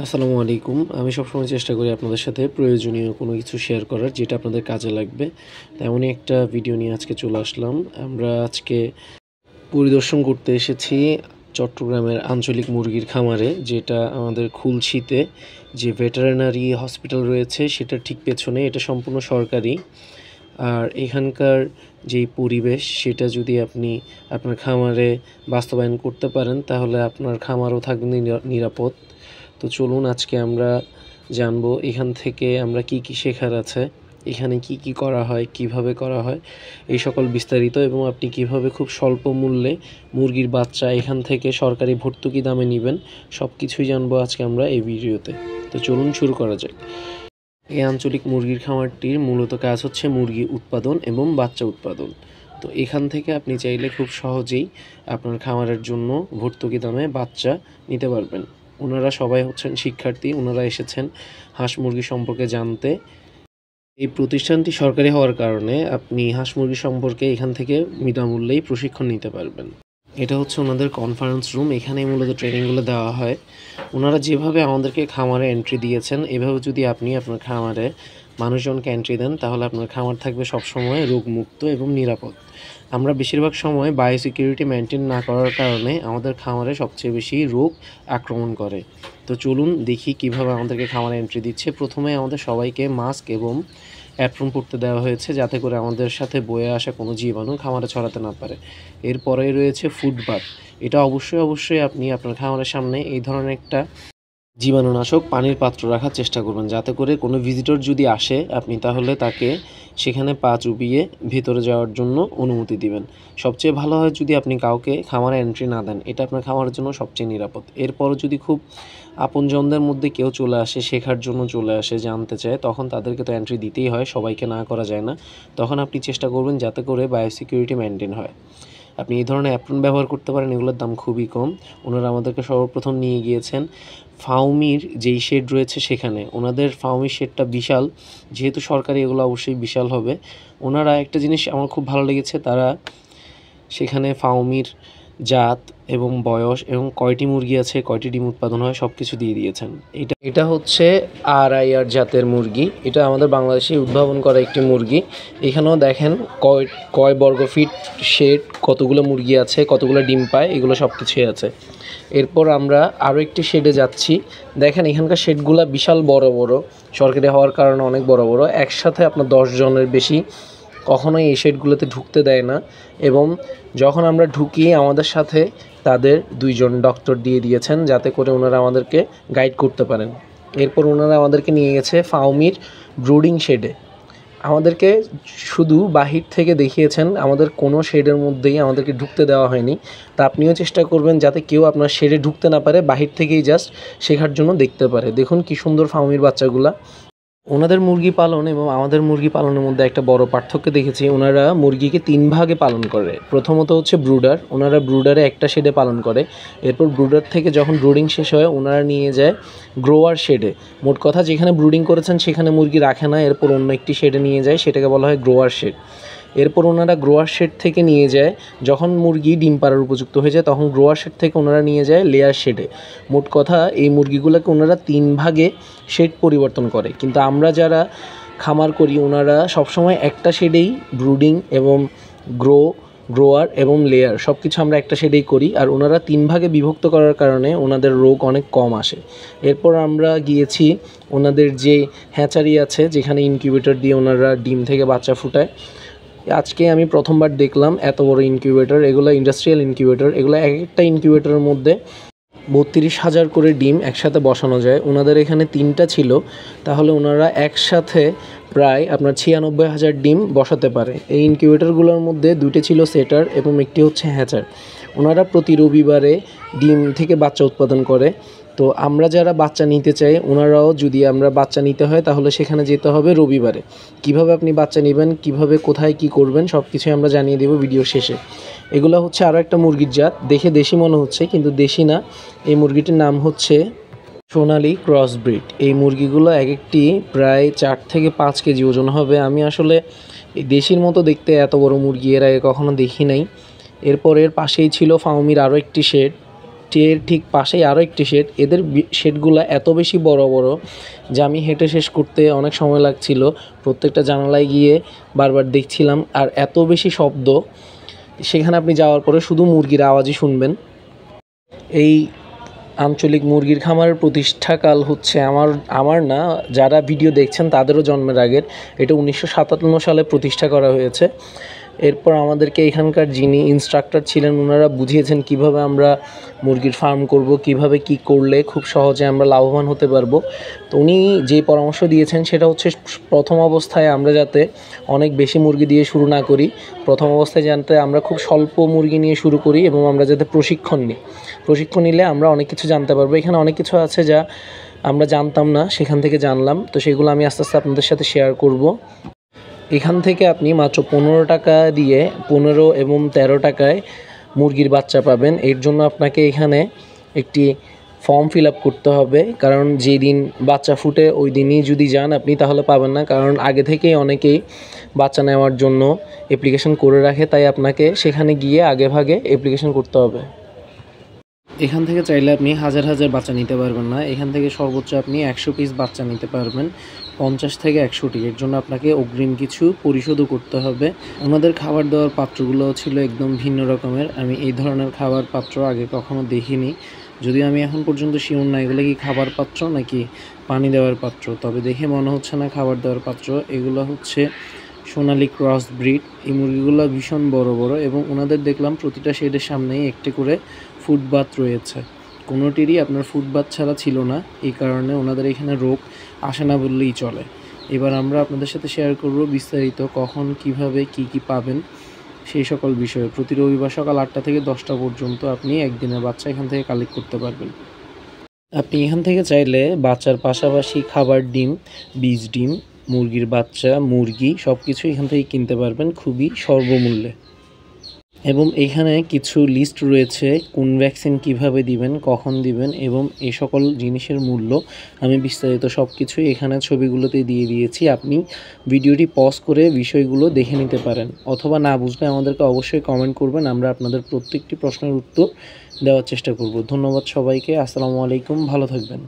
আসসালামু আলাইকুম। আমি সবসময় চেষ্টা করি আপনাদের সাথে প্রয়োজনীয় কোনো কিছু শেয়ার করার যেটা আপনাদের কাজে লাগবে। তেমনই একটা ভিডিও নিয়ে আজকে চলে আসলাম। আমরা আজকে পরিদর্শন করতে এসেছি চট্টগ্রামের আঞ্চলিক মুরগির খামারে, যেটা আমাদের খুলশীতে যে ভেটেরিনারি হসপিটাল রয়েছে সেটার ঠিক পেছনে। এটা সম্পূর্ণ সরকারি। আর এখানকার যেই পরিবেশ সেটা যদি আপনি আপনার খামারে বাস্তবায়ন করতে পারেন তাহলে আপনার খামারও থাকবে নিরাপদ। তো চলুন আজকে আমরা জানবো এখান থেকে আমরা কি কি শেখার আছে, এখানে কি কি করা হয়, কিভাবে করা হয়, এই সকল বিস্তারিত, এবং আপনি কিভাবে খুব স্বল্প মূল্যে মুরগির বাচ্চা এখান থেকে সরকারি ভর্তুকি দামে নেবেন, সব কিছুই জানবো আজকে আমরা এই ভিডিওতে। তো চলুন শুরু করা যাক। এই আঞ্চলিক মুরগির খামারটির মূলত কাজ হচ্ছে মুরগি উৎপাদন এবং বাচ্চা উৎপাদন। তো এখান থেকে আপনি চাইলে খুব সহজেই আপনার খামারের জন্য ভর্তুকি দামে বাচ্চা নিতে পারবেন। ওনারা সবাই হচ্ছেন শিক্ষার্থী, ওনারা এসেছেন হাঁস মুরগি সম্পর্কে জানতে। এই প্রতিষ্ঠানটি সরকারি হওয়ার কারণে আপনি হাঁস মুরগি সম্পর্কে এখান থেকে বিনামূল্যেই প্রশিক্ষণ নিতে পারবেন। এটা হচ্ছে ওনাদের কনফারেন্স রুম, এখানেই মূলত ট্রেনিংগুলো দেওয়া হয়। ওনারা যেভাবে আমাদেরকে খামারে এন্ট্রি দিয়েছেন এভাবে যদি আপনি আপনার খামারে মানুষজনকে এন্ট্রি দেন তাহলে আপনার খামার থাকবে সবসময় রোগমুক্ত এবং নিরাপদ। আমরা বেশিরভাগ সময় বায়োসিকিউরিটি মেনটেন না করার কারণে আমাদের খামারে সবচেয়ে বেশি রোগ আক্রমণ করে। তো চলুন দেখি কিভাবে আমাদেরকে খামারে এন্ট্রি দিচ্ছে। প্রথমে আমাদের সবাইকে মাস্ক এবং অ্যাপ্রন পরতে দেওয়া হয়েছে যাতে করে আমাদের সাথে বয়ে আসা কোনো জীবাণু খামারে ছড়াতে না পারে। এরপরে রয়েছে ফুড বাথ। এটা অবশ্যই আপনি আপনার খামারের সামনে এই ধরনের একটা জীবাণুনাশক পানির পাত্র রাখার চেষ্টা করবেন, যাতে করে কোনো ভিজিটর যদি আসে আপনি তাহলে তাকে সেখানে পা চুবিয়ে ভেতরে যাওয়ার জন্য অনুমতি দিবেন। সবচেয়ে ভালো হয় যদি আপনি কাউকে খামারে এন্ট্রি না দেন, এটা আপনার খামারের জন্য সবচেয়ে নিরাপদ। এরপরও যদি খুব আপনজনদের মধ্যে কেউ চলে আসে, শেখার জন্য চলে আসে, জানতে চায়, তখন তাদেরকে তো এন্ট্রি দিতেই হয়, সবাইকে না করা যায় না। তখন আপনি চেষ্টা করবেন যাতে করে বায়োসিকিউরিটি মেনটেন হয়। আপনি এই ধরনের অ্যাপ্রন ব্যবহার করতে পারেন, এগুলোর দাম খুবই কম। ওনারা আমাদেরকে সর্বপ্রথম নিয়ে গিয়েছেন ফাউমির যেই শেড রয়েছে সেখানে। ওনাদের ফাউমির শেডটা বিশাল, যেহেতু সরকারি এগুলো অবশ্যই বিশাল হবে। ওনারা একটা জিনিস আমার খুব ভালো লেগেছে, তারা সেখানে ফাউমির জাত এবং বয়স এবং কয়টি মুরগি আছে, কয়টি ডিম উৎপাদন হয়, সব কিছু দিয়ে দিয়েছেন। এটা হচ্ছে RIR জাতের মুরগি। এটা আমাদের বাংলাদেশে উদ্ভাবন করা একটি মুরগি। এখানেও দেখেন কয় বর্গ ফিট শেড, কতগুলো মুরগি আছে, কতগুলো ডিম পায়, এগুলো সব কিছুই আছে। এরপর আমরা আরও একটি শেডে যাচ্ছি। দেখেন এখানকার শেডগুলো বিশাল বড় বড়, সরকারি হওয়ার কারণে অনেক বড় বড়। একসাথে আপনার 10 জনের বেশি কখনোই এই শেডগুলোতে ঢুকতে দেয় না। এবং যখন আমরা ঢুকি আমাদের সাথে তাদের 2 জন ডক্টর দিয়ে দিয়েছেন যাতে করে ওনারা আমাদেরকে গাইড করতে পারেন। এরপর ওনারা আমাদেরকে নিয়ে গেছে ফাউমির ব্রুডিং শেডে। আমাদেরকে শুধু বাহির থেকে দেখিয়েছেন, আমাদের কোনো শেডের মধ্যেই আমাদেরকে ঢুকতে দেওয়া হয়নি। তা আপনিও চেষ্টা করবেন যাতে কেউ আপনার শেডে ঢুকতে না পারে, বাহির থেকেই জাস্ট শেখার জন্য দেখতে পারে। দেখুন কি সুন্দর ফাউমির বাচ্চাগুলা। ওনাদের মুরগি পালন এবং আমাদের মুরগি পালনের মধ্যে একটা বড় পার্থক্য দেখেছি। ওনারা মুরগিকে 3 ভাগে পালন করে। প্রথমত হচ্ছে ব্রুডার, ওনারা ব্রুডারে একটা শেডে পালন করে। এরপর ব্রুডার থেকে যখন ব্রুডিং শেষ হয় ওনারা নিয়ে যায় গ্রোয়ার শেডে। মোট কথা যেখানে ব্রুডিং করেছেন সেখানে মুরগি রাখে না, এরপর অন্য একটি শেডে নিয়ে যায়, সেটাকে বলা হয় গ্রোয়ার শেড। এরপর ওনারা গ্রোয়ার শেড থেকে নিয়ে যায়, যখন মুরগি ডিম পাড়ার উপযুক্ত হয়ে যায় তখন গ্রোয়ার শেড থেকে ওনারা নিয়ে যায় লেয়ার শেডে। মোট কথা এই মুরগিগুলোকে ওনারা 3 ভাগে শেড পরিবর্তন করে। কিন্তু আমরা যারা খামার করি ওনারা সবসময় একটা শেডেই ব্রুডিং এবং গ্রোয়ার এবং লেয়ার সব কিছু আমরা একটা শেডেই করি। আর ওনারা 3 ভাগে বিভক্ত করার কারণে ওনাদের রোগ অনেক কম আসে। এরপর আমরা গিয়েছি ওনাদের যে হ্যাচারি আছে, যেখানে ইনকিউবেটর দিয়ে ওনারা ডিম থেকে বাচ্চা ফুটায়। আজকে আমি প্রথমবার দেখলাম এত বড় ইনকিউবেটর। এগুলো ইন্ডাস্ট্রিয়াল ইনকিউবেটর, এগুলো এক একটা ইনকিউবেটরের মধ্যে 32,000 করে ডিম একসাথে বসানো যায়। ওনাদের এখানে 3টা ছিল, তাহলে ওনারা একসাথে প্রায় আপনার 96,000 ডিম বসাতে পারে। এই ইনকিউবেটরগুলোর মধ্যে 2টি ছিল সেটার এবং একটি হচ্ছে হ্যাচার। ওনারা প্রতি রবিবারে ডিম থেকে বাচ্চা উৎপাদন করে। তো আমরা যারা বাচ্চা নিতে চাই ওনারাও, যদি আমরা বাচ্চা নিতে হয় তাহলে সেখানে যেতে হবে রবিবারে। কিভাবে আপনি বাচ্চা নেবেন, কিভাবে কোথায় কি করবেন সব কিছুই আমরা জানিয়ে দেব ভিডিও শেষে। এগুলো হচ্ছে আরও একটা মুরগির জাত, দেখে দেশি মনে হচ্ছে কিন্তু দেশি না। এই মুরগিটির নাম হচ্ছে সোনালি ক্রস ব্রিড। এই মুরগিগুলো এক একটি প্রায় 4 থেকে 5 কেজি ওজন হবে। আমি আসলে এই দেশির মতো দেখতে এত বড় মুরগি এর আগে কখনো দেখি নাই। এরপর এর পাশেই ছিল ফাউমির আরও একটি শেড, এর ঠিক পাশেই আরও একটি শেড। এদের শেডগুলো এত বেশি বড় বড় যে আমি হেঁটে শেষ করতে অনেক সময় লাগছিল। প্রত্যেকটা জানালায় গিয়ে বারবার দেখছিলাম, আর এত বেশি শব্দ, সেখানে আপনি যাওয়ার পরে শুধু মুরগির আওয়াজই শুনবেন। এই আঞ্চলিক মুরগির খামারের প্রতিষ্ঠাকাল হচ্ছে আমার না, যারা ভিডিও দেখছেন তাদেরও জন্মের আগের। এটা 1957 সালে প্রতিষ্ঠা করা হয়েছে। এরপর আমাদেরকে এখানকার যিনি ইনস্ট্রাক্টর ছিলেন ওনারা বুঝিয়েছেন কিভাবে আমরা মুরগির ফার্ম করব, কিভাবে কি করলে খুব সহজে আমরা লাভবান হতে পারবো। তো উনি যে পরামর্শ দিয়েছেন সেটা হচ্ছে প্রথম অবস্থায় আমরা যাতে অনেক বেশি মুরগি দিয়ে শুরু না করি, প্রথম অবস্থায় যাতে আমরা খুব স্বল্প মুরগি নিয়ে শুরু করি এবং আমরা যাতে প্রশিক্ষণ নিলে আমরা অনেক কিছু জানতে পারবো। এখানে অনেক কিছু আছে যা আমরা জানতাম না, সেখান থেকে জানলাম। তো সেগুলো আমি আস্তে আস্তে আপনাদের সাথে শেয়ার করব। এখান থেকে আপনি মাত্র 15 টাকা দিয়ে 15 এবং 13 টাকায় মুরগির বাচ্চা পাবেন। এর জন্য আপনাকে এখানে একটি ফর্ম ফিল আপ করতে হবে, কারণ যেদিন বাচ্চা ফুটে ওই দিনই যদি যান আপনি তাহলে পাবেন না, কারণ আগে থেকেই অনেকেই বাচ্চা নেওয়ার জন্য অ্যাপ্লিকেশন করে রাখে, তাই আপনাকে সেখানে গিয়ে আগে ভাগে অ্যাপ্লিকেশন করতে হবে। এখান থেকে চাইলে আপনি হাজার হাজার বাচ্চা নিতে পারবেন না, এখান থেকে সর্বোচ্চ আপনি 100 পিস বাচ্চা নিতে পারবেন, 50 থেকে 100টি। এর জন্য আপনাকে অগ্রিম কিছু পরিশোধও করতে হবে। ওনাদের খাবার দেওয়ার পাত্রগুলো ছিল একদম ভিন্ন রকমের। আমি এই ধরনের খাবার পাত্র আগে কখনো দেখিনি, যদিও আমি এখন পর্যন্ত শিওর না এগুলো কি খাবার পাত্র নাকি পানি দেওয়ার পাত্র, তবে দেখে মনে হচ্ছে না খাবার দেওয়ার পাত্র। এগুলো হচ্ছে সোনালি ক্রস ব্রিড। এই মুরগিগুলো ভীষণ বড় বড় এবং ওনাদের দেখলাম প্রতিটা শেডের সামনেই একটি করে ফুটবাথ রয়েছে। কোনোটিরই আপনার ফুটবাথ ছাড়া ছিল না, এই কারণে ওনাদের এখানে রোগ আসে না বললেই চলে। এবার আমরা আপনাদের সাথে শেয়ার করব বিস্তারিত কখন কিভাবে কি পাবেন সেই সকল বিষয়ে। প্রতি রবিবার সকাল 8টা থেকে 10টা পর্যন্ত আপনি একদিনের বাচ্চা এখান থেকে কালেক্ট করতে পারবেন। আপনি এখান থেকে চাইলে বাচ্চার পাশাপাশি খাবার, ডিম, বীজ ডিম, মুরগির বাচ্চা, মুরগি সব কিছু এখান থেকে কিনতে পারবেন খুবই স্বল্পমূল্যে। এবং এইখানে কিছু লিস্ট রয়েছে কোন ভ্যাকসিন কিভাবে দিবেন, কখন দিবেন এবং এই সকল জিনিসের মূল্য আমি বিস্তারিত সব কিছুই এখানে ছবিগুলোতে দিয়ে দিয়েছি। আপনি ভিডিওটি পজ করে বিষয়গুলো দেখে নিতে পারেন, অথবা না বুঝলে আমাদেরকে অবশ্যই কমেন্ট করবেন, আমরা আপনাদের প্রত্যেকটি প্রশ্নের উত্তর দেওয়ার চেষ্টা করব। ধন্যবাদ সবাইকে। আসসালামু আলাইকুম, ভালো থাকবেন।